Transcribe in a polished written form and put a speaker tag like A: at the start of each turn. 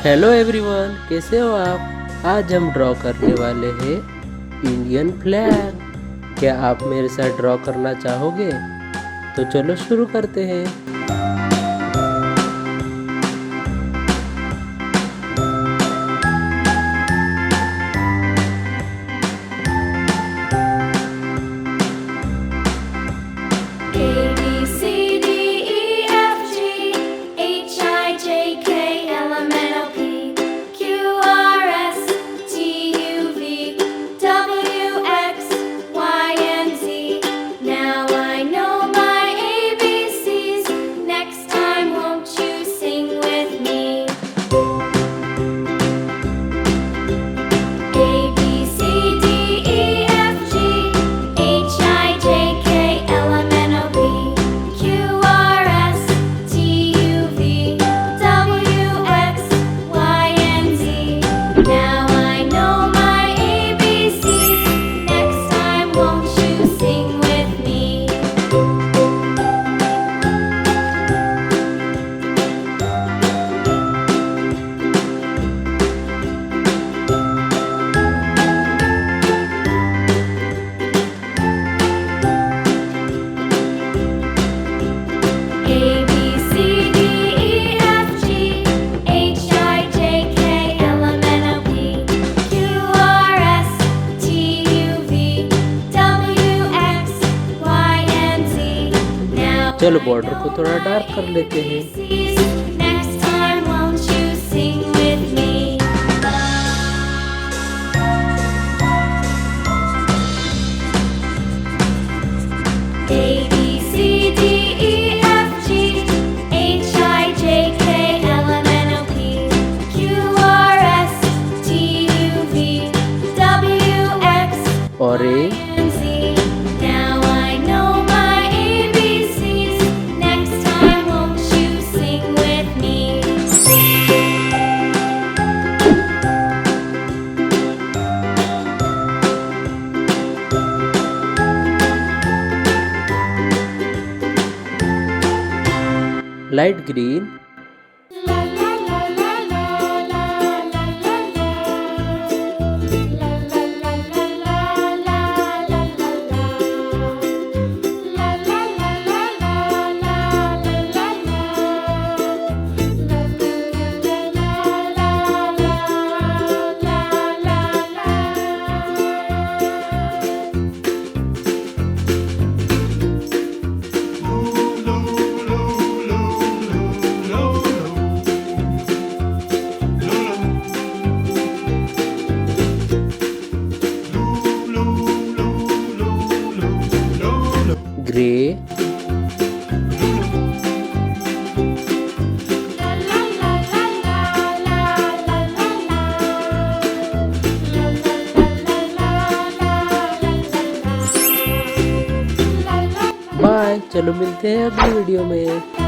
A: Hello everyone, कैसे हो आप। आज हम ड्रॉ करने वाले हैं इंडियन फ्लैग। क्या आप मेरे साथ ड्रॉ करना चाहोगे? तो चलो शुरू करते हैं।
B: ABCD EFG HIJK LMNOP QRS TUV WX YNZ. Now I know my ABCs. Next time, won't you sing with me? ABCD EFG HIJK LMNOP QRS TUV WX YNZ. Now I know my ABCs. Next time, won't you sing with me? ABCD EFG HIJK LMNOP QRS TUV WX YNZ. Now
A: चलो border को थोड़ा dark कर लेते हैं।
B: next time, won't you sing with me? ABCD EFG HIJK LMNOP QRS TUV WX
A: orange,
B: YNZ. Now I know my ABCs. Next time, won't you sing with me?
A: Light green,
B: La la la la la la la la la. La la la la la la la la la. La la la la la la la la la. La la
A: ग्रे, bye. चलो मिलते हैं अगली video में।